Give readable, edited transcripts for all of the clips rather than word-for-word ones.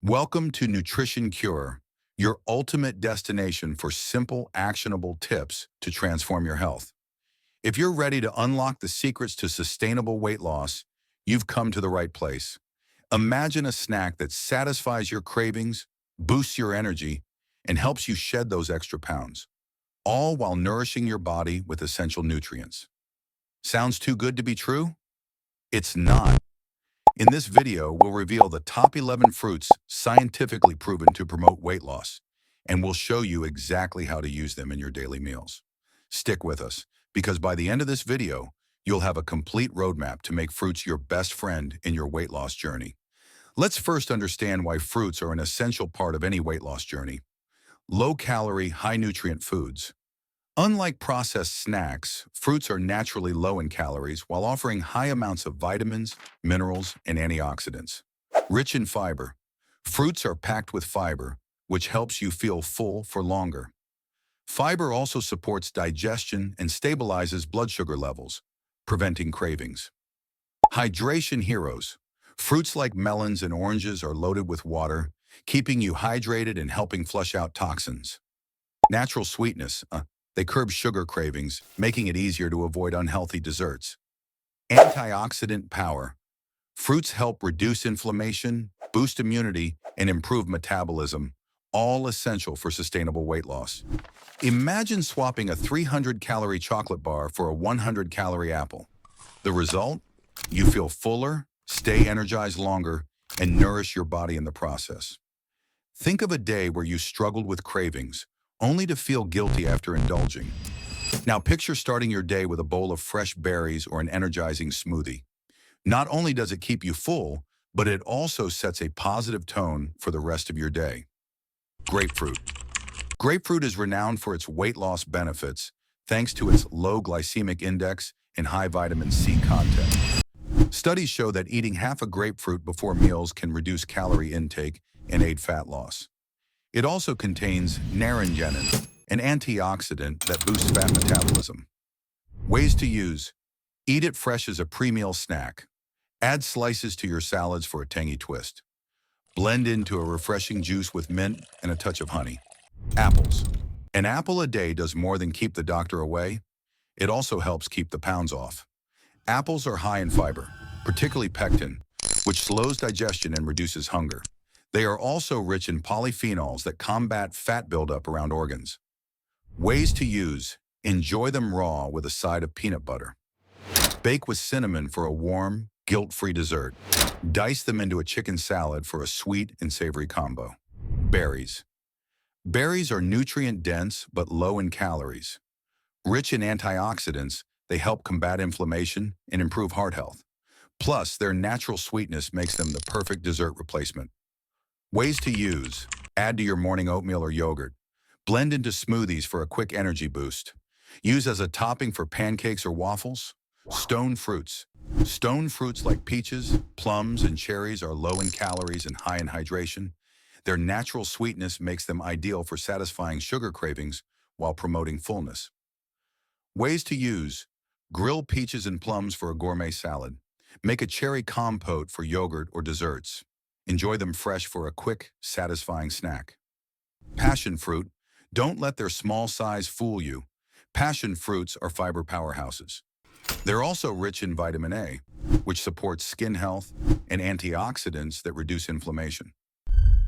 Welcome to Nutrition Cure, your ultimate destination for simple, actionable tips to transform your health. If you're ready to unlock the secrets to sustainable weight loss, you've come to the right place. Imagine a snack that satisfies your cravings, boosts your energy, and helps you shed those extra pounds, all while nourishing your body with essential nutrients. Sounds too good to be true? It's not. In this video, we'll reveal the top 11 fruits scientifically proven to promote weight loss, and we'll show you exactly how to use them in your daily meals. Stick with us, because by the end of this video, you'll have a complete roadmap to make fruits your best friend in your weight loss journey. Let's first understand why fruits are an essential part of any weight loss journey. Low-calorie, high-nutrient foods. Unlike processed snacks, fruits are naturally low in calories while offering high amounts of vitamins, minerals, and antioxidants. Rich in fiber. Fruits are packed with fiber, which helps you feel full for longer. Fiber also supports digestion and stabilizes blood sugar levels, preventing cravings. Hydration heroes. Fruits like melons and oranges are loaded with water, keeping you hydrated and helping flush out toxins. Natural sweetness. They curb sugar cravings, making it easier to avoid unhealthy desserts. Antioxidant power. Fruits help reduce inflammation, boost immunity, and improve metabolism, all essential for sustainable weight loss. Imagine swapping a 300-calorie chocolate bar for a 100-calorie apple. The result? You feel fuller, stay energized longer, and nourish your body in the process. Think of a day where you struggled with cravings, only to feel guilty after indulging. Now picture starting your day with a bowl of fresh berries or an energizing smoothie. Not only does it keep you full, but it also sets a positive tone for the rest of your day. Grapefruit. Grapefruit is renowned for its weight loss benefits, thanks to its low glycemic index and high vitamin C content. Studies show that eating half a grapefruit before meals can reduce calorie intake and aid fat loss. It also contains naringenin, an antioxidant that boosts fat metabolism. Ways to use. Eat it fresh as a pre-meal snack. Add slices to your salads for a tangy twist. Blend into a refreshing juice with mint and a touch of honey. Apples. An apple a day does more than keep the doctor away. It also helps keep the pounds off. Apples are high in fiber, particularly pectin, which slows digestion and reduces hunger. They are also rich in polyphenols that combat fat buildup around organs. Ways to use. Enjoy them raw with a side of peanut butter. Bake with cinnamon for a warm, guilt-free dessert. Dice them into a chicken salad for a sweet and savory combo. Berries. Berries are nutrient-dense but low in calories. Rich in antioxidants, they help combat inflammation and improve heart health. Plus, their natural sweetness makes them the perfect dessert replacement. Ways to use. Add to your morning oatmeal or yogurt. Blend into smoothies for a quick energy boost. Use as a topping for pancakes or waffles. Stone fruits. Stone fruits like peaches, plums, and cherries are low in calories and high in hydration. Their natural sweetness makes them ideal for satisfying sugar cravings while promoting fullness. Ways to use. Grill peaches and plums for a gourmet salad. Make a cherry compote for yogurt or desserts. Enjoy them fresh for a quick, satisfying snack. Passion fruit. Don't let their small size fool you. Passion fruits are fiber powerhouses. They're also rich in vitamin A, which supports skin health, and antioxidants that reduce inflammation.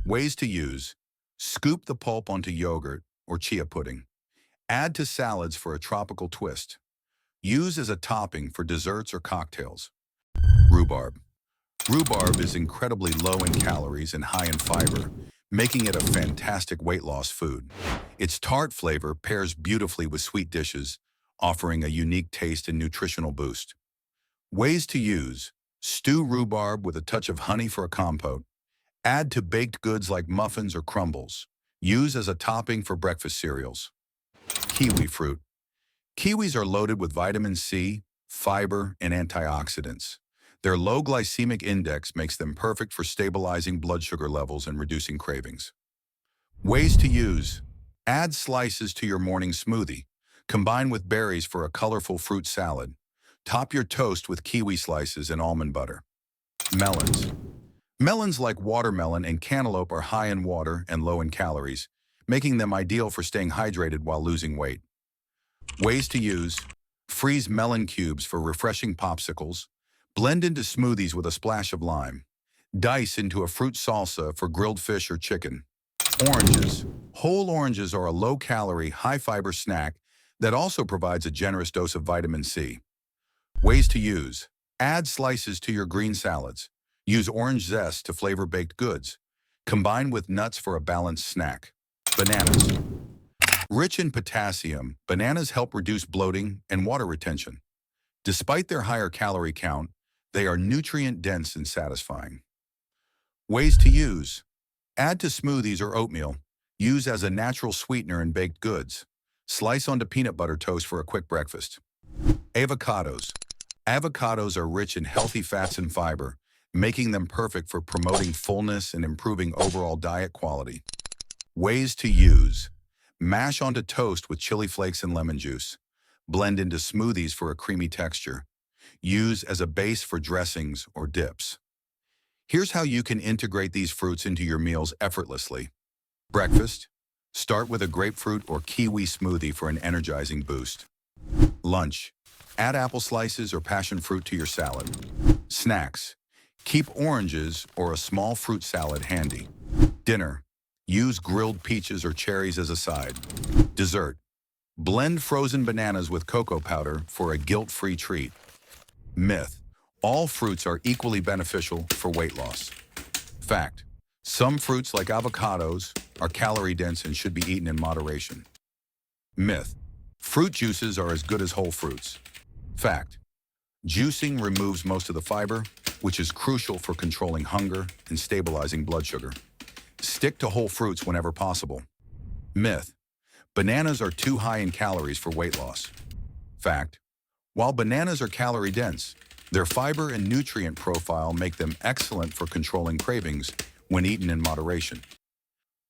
Ways to use. Scoop the pulp onto yogurt or chia pudding. Add to salads for a tropical twist. Use as a topping for desserts or cocktails. Rhubarb. Rhubarb is incredibly low in calories and high in fiber, making it a fantastic weight loss food. Its tart flavor pairs beautifully with sweet dishes, offering a unique taste and nutritional boost. Ways to use. Stew rhubarb with a touch of honey for a compote. Add to baked goods like muffins or crumbles. Use as a topping for breakfast cereals. Kiwi fruit. Kiwis are loaded with vitamin C, fiber, and antioxidants. Their low glycemic index makes them perfect for stabilizing blood sugar levels and reducing cravings. Ways to use. Add slices to your morning smoothie. Combine with berries for a colorful fruit salad. Top your toast with kiwi slices and almond butter. Melons. Melons like watermelon and cantaloupe are high in water and low in calories, making them ideal for staying hydrated while losing weight. Ways to use: freeze melon cubes for refreshing popsicles, blend into smoothies with a splash of lime, dice into a fruit salsa for grilled fish or chicken. Oranges. Whole oranges are a low-calorie, high-fiber snack that also provides a generous dose of vitamin C. Ways to use: add slices to your green salads. Use orange zest to flavor baked goods. Combine with nuts for a balanced snack. Bananas. Rich in potassium, bananas help reduce bloating and water retention. Despite their higher calorie count, they are nutrient-dense and satisfying. Ways to use: add to smoothies or oatmeal. Use as a natural sweetener in baked goods. Slice onto peanut butter toast for a quick breakfast. Avocados. Avocados are rich in healthy fats and fiber, making them perfect for promoting fullness and improving overall diet quality. Ways to use: mash onto toast with chili flakes and lemon juice. Blend into smoothies for a creamy texture. Use as a base for dressings or dips. Here's how you can integrate these fruits into your meals effortlessly. Breakfast. Start with a grapefruit or kiwi smoothie for an energizing boost. Lunch. Add apple slices or passion fruit to your salad. Snacks. Keep oranges or a small fruit salad handy. Dinner. Use grilled peaches or cherries as a side. Dessert. Blend frozen bananas with cocoa powder for a guilt-free treat. Myth: all fruits are equally beneficial for weight loss. Fact: some fruits like avocados are calorie-dense and should be eaten in moderation. Myth: fruit juices are as good as whole fruits. Fact: juicing removes most of the fiber, which is crucial for controlling hunger and stabilizing blood sugar. Stick to whole fruits whenever possible. Myth: bananas are too high in calories for weight loss. Fact: while bananas are calorie-dense, their fiber and nutrient profile make them excellent for controlling cravings when eaten in moderation.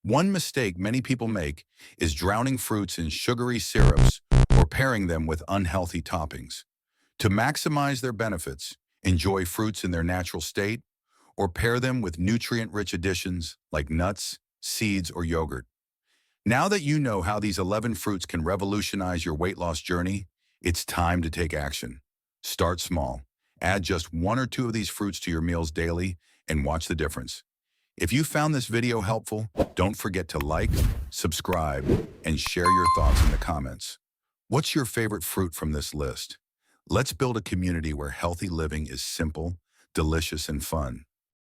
One mistake many people make is drowning fruits in sugary syrups or pairing them with unhealthy toppings. To maximize their benefits, enjoy fruits in their natural state or pair them with nutrient-rich additions like nuts, seeds, or yogurt. Now that you know how these 11 fruits can revolutionize your weight loss journey, it's time to take action. Start small. Add just 1 or 2 of these fruits to your meals daily and watch the difference. If you found this video helpful, don't forget to like, subscribe, and share your thoughts in the comments. What's your favorite fruit from this list? Let's build a community where healthy living is simple, delicious, and fun.